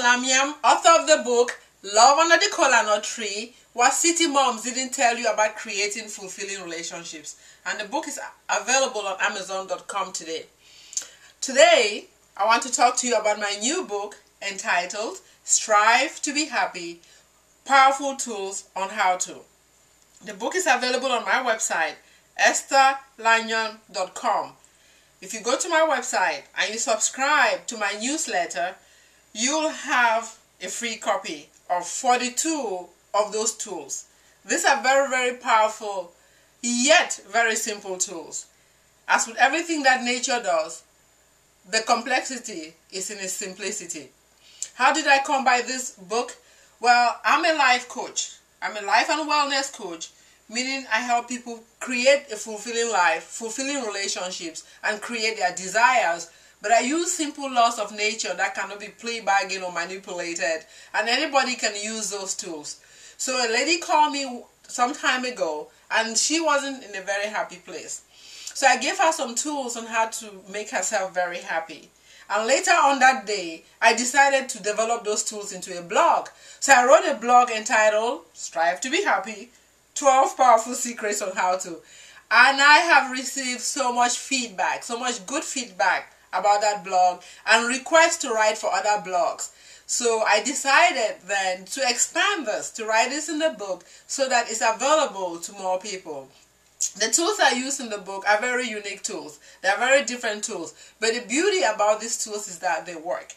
Lamnyam, author of the book Love Under the Kola Nut Tree, What City Moms Didn't Tell You About Creating Fulfilling Relationships. And the book is available on Amazon.com today. Today, I want to talk to you about my new book entitled Strive to Be Happy, Powerful Tools on How to. The book is available on my website, estherlamnyam.com. If you go to my website and you subscribe to my newsletter, you'll have a free copy of 42 of those tools. These are very, very powerful, yet very simple tools. As with everything that nature does, the complexity is in its simplicity. How did I come by this book? Well, I'm a life coach. I'm a life and wellness coach, meaning I help people create a fulfilling life, fulfilling relationships, and create their desires. But I use simple laws of nature that cannot be played bargained or manipulated, and anybody can use those tools. So a lady called me some time ago, and she wasn't in a very happy place. So I gave her some tools on how to make herself very happy. And later on that day, I decided to develop those tools into a blog. So I wrote a blog entitled Strive to Be Happy, 12 Powerful Secrets on How to. And I have received so much feedback, so much good feedback about that blog, and requests to write for other blogs. So I decided then to expand this, to write this in the book so that it's available to more people. The tools I use in the book are very unique tools. They are very different tools. But the beauty about these tools is that they work.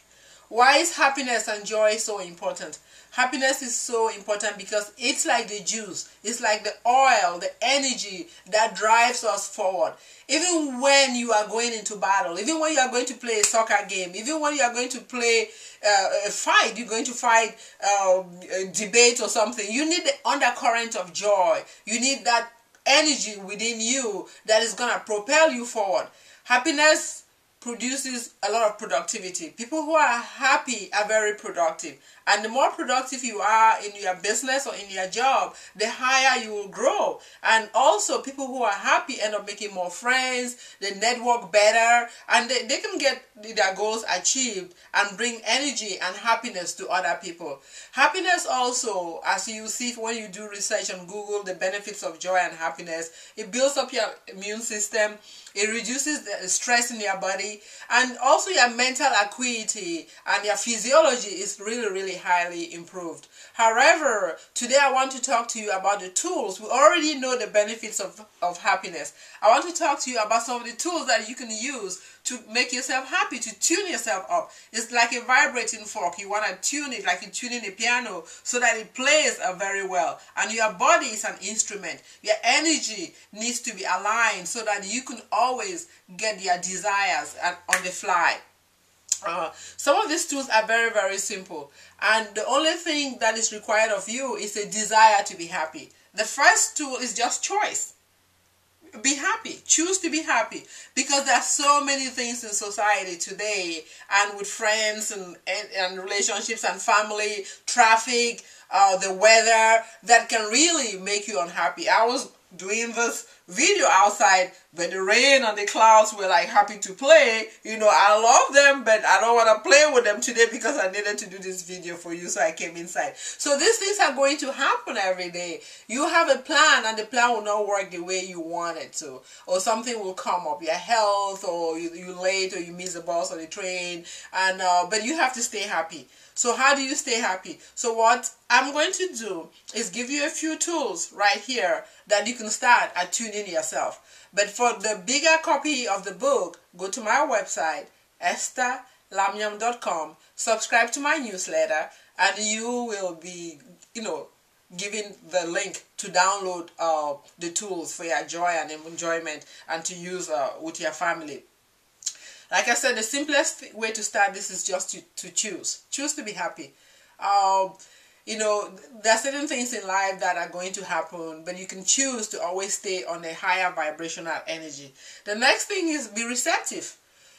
Why is happiness and joy so important? Happiness is so important because it's like the juice. It's like the oil, the energy that drives us forward. Even when you are going into battle, even when you are going to play a soccer game, even when you are going to play a fight, you're going to fight a debate or something, you need the undercurrent of joy. You need that energy within you that is going to propel you forward. Happiness produces a lot of productivity. People who are happy are very productive. And the more productive you are in your business or in your job, the higher you will grow. And also people who are happy end up making more friends, they network better, and they can get their goals achieved and bring energy and happiness to other people. Happiness also, as you see when you do research on Google, the benefits of joy and happiness, it builds up your immune system, it reduces the stress in your body, and also your mental acuity and your physiology is really, really highly improved. However, today I want to talk to you about the tools. We already know the benefits of happiness. I want to talk to you about some of the tools that you can use to make yourself happy, to tune yourself up. It's like a vibrating fork. You want to tune it like you're tuning a piano so that it plays very well. And your body is an instrument. Your energy needs to be aligned so that you can always get your desires on the fly. Some of these tools are very, very simple. And the only thing that is required of you is a desire to be happy. The first tool is just choice. Be happy. Choose to be happy, because there are so many things in society today, and with friends and relationships and family, traffic, the weather, that can really make you unhappy. I was doing this video outside, but the rain and the clouds were like happy to play. You know, I love them, but I don't want to play with them today because I needed to do this video for you, so I came inside. So these things are going to happen every day. You have a plan and the plan will not work the way you want it to, or something will come up, your health, or you're late, or you miss the bus or the train, and but you have to stay happy. So how do you stay happy? So what I'm going to do is give you a few tools right here that you can start at tuning yourself. But for the bigger copy of the book, go to my website, estherlamnyam.com, subscribe to my newsletter, and you will be, given the link to download the tools for your joy and enjoyment and to use with your family. Like I said, the simplest way to start this is just to choose. Choose to be happy. There are certain things in life that are going to happen, but you can choose to always stay on a higher vibrational energy. The next thing is be receptive,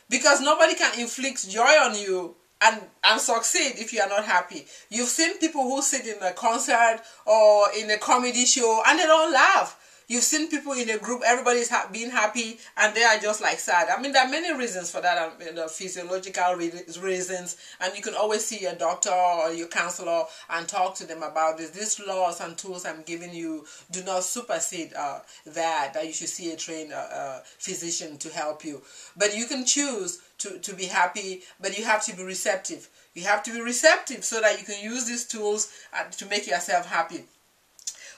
because nobody can inflict joy on you and succeed if you are not happy. You've seen people who sit in a concert or in a comedy show and they don't laugh. You've seen people in a group, everybody's being happy, and they are just like sad. I mean, there are many reasons for that, physiological reasons, and you can always see your doctor or your counselor and talk to them about this. These laws and tools I'm giving you do not supersede that you should see a trained physician to help you. But you can choose to be happy, but you have to be receptive. You have to be receptive so that you can use these tools to make yourself happy.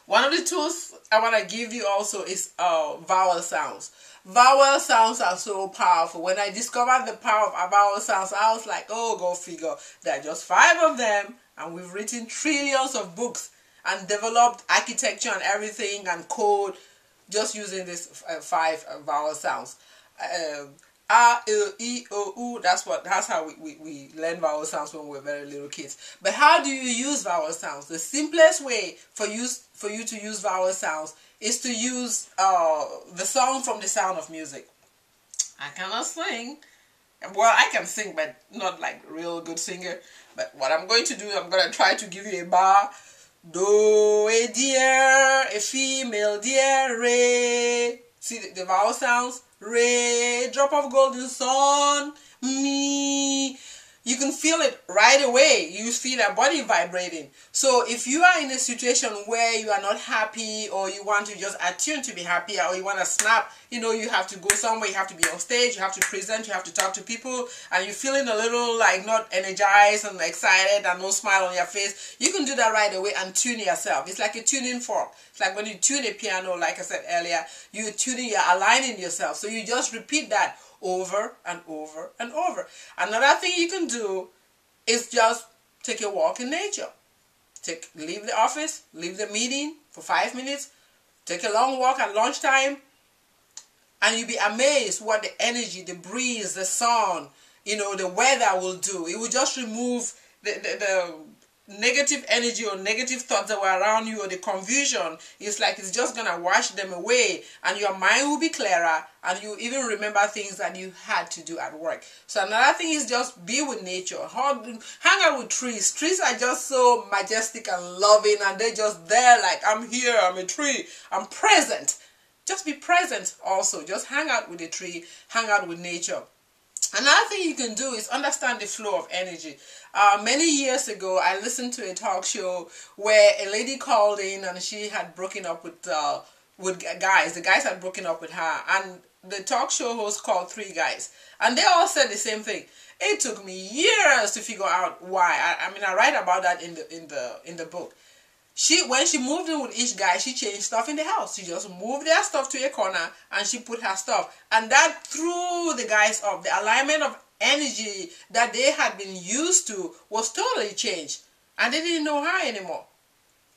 One of the tools I want to give you also is vowel sounds. Vowel sounds are so powerful. When I discovered the power of vowel sounds, I was like, oh, go figure. There are just 5 of them, and we've written trillions of books and developed architecture and everything and code just using these 5 vowel sounds. A, E, O, U, that's how we learn vowel sounds when we're very little kids. But how do you use vowel sounds? The simplest way for you to use vowel sounds is to use the song from The Sound of Music. I cannot sing. Well, I can sing, but not like a real good singer. But what I'm going to do, I'm going to try to give you a bar. Do, a dear, a female dear, re. See the vowel sounds? Re, drop of golden sun, me. You can feel it right away. You feel your body vibrating. So if you are in a situation where you are not happy, or you want to just attune to be happier, or you want to snap, you have to go somewhere, you have to be on stage, you have to present, you have to talk to people, and you're feeling a little like not energized and excited and no smile on your face, you can do that right away and tune yourself. It's like a tuning fork. It's like when you tune a piano, like I said earlier, you're aligning yourself. So you just repeat that over and over and over. Another thing you can do is just take a walk in nature. Leave the office, leave the meeting for 5 minutes, take a long walk at lunchtime, and you'll be amazed what the energy, the breeze, the sun, the weather will do. It will just remove the negative energy or negative thoughts that were around you, or the confusion. It's like it's just gonna wash them away, and your mind will be clearer, and you even remember things that you had to do at work. So another thing is just be with nature. Hang out with trees. Trees are just so majestic and loving, and they're just there like, I'm here, I'm a tree, I'm present. Just be present also. Just hang out with the tree, hang out with nature. Another thing you can do is understand the flow of energy. Many years ago, I listened to a talk show where a lady called in, and she had broken up with guys. The guys had broken up with her, and the talk show host called 3 guys, and they all said the same thing. It took me years to figure out why. I write about that in the book. When she moved in with each guy, she changed stuff in the house. She just moved their stuff to a corner, and she put her stuff. And that threw the guys off. The alignment of energy that they had been used to was totally changed. And they didn't know her anymore.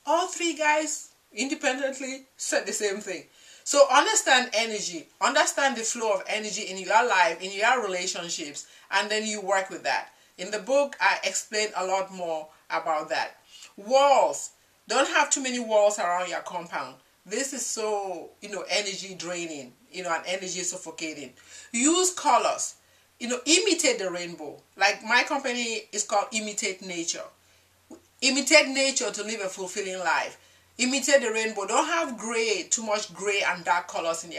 All 3 guys independently said the same thing. So understand energy. Understand the flow of energy in your life, in your relationships. And then you work with that. In the book, I explain a lot more about that. Walls. Don't have too many walls around your compound. This is so, energy draining, and energy suffocating. Use colors. Imitate the rainbow. Like my company is called Imitate Nature. Imitate nature to live a fulfilling life. Imitate the rainbow. Don't have too much gray and dark colors in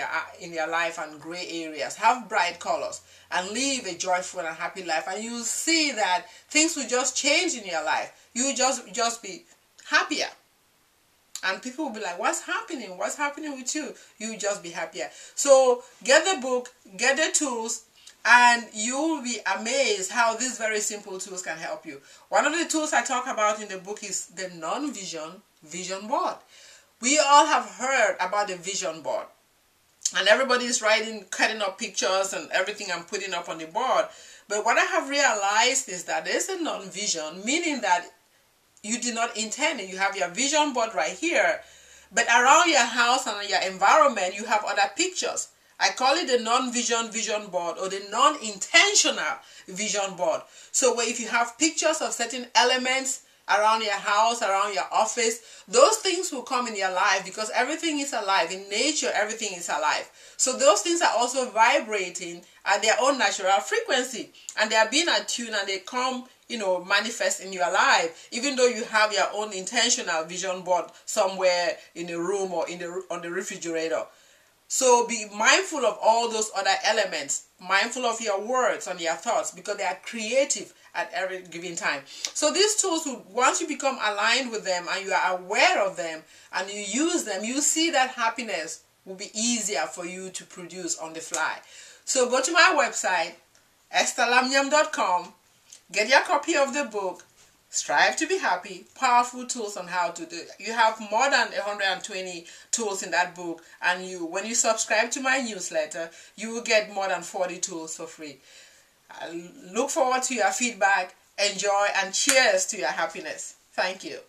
your life and gray areas. Have bright colors and live a joyful and happy life. And you'll see that things will just change in your life. You will just be happier. And people will be like, what's happening? What's happening with you? You will just be happier. So get the book, get the tools, and you will be amazed how these very simple tools can help you. One of the tools I talk about in the book is the vision board. We all have heard about the vision board. And everybody is cutting up pictures and everything I'm putting up on the board. But what I have realized is that there's a non-vision, meaning that you did not intend it. You have your vision board right here, but around your house and your environment, you have other pictures. I call it the non-vision vision board, or the non-intentional vision board. So if you have pictures of certain elements around your house, around your office, those things will come in your life, because everything is alive. In nature, everything is alive. So those things are also vibrating at their own natural frequency, and they are being attuned, and they come manifest in your life, even though you have your own intentional vision board somewhere in a room or on the refrigerator. So be mindful of all those other elements, mindful of your words and your thoughts, because they are creative at every given time. So these tools, once you become aligned with them and you are aware of them and you use them, you see that happiness will be easier for you to produce on the fly. So go to my website, estherlamnyam.com, get your copy of the book, Strive to be Happy, Powerful Tools on How to Do it. You have more than 120 tools in that book, and when you subscribe to my newsletter, you will get more than 40 tools for free. I look forward to your feedback. Enjoy and cheers to your happiness. Thank you.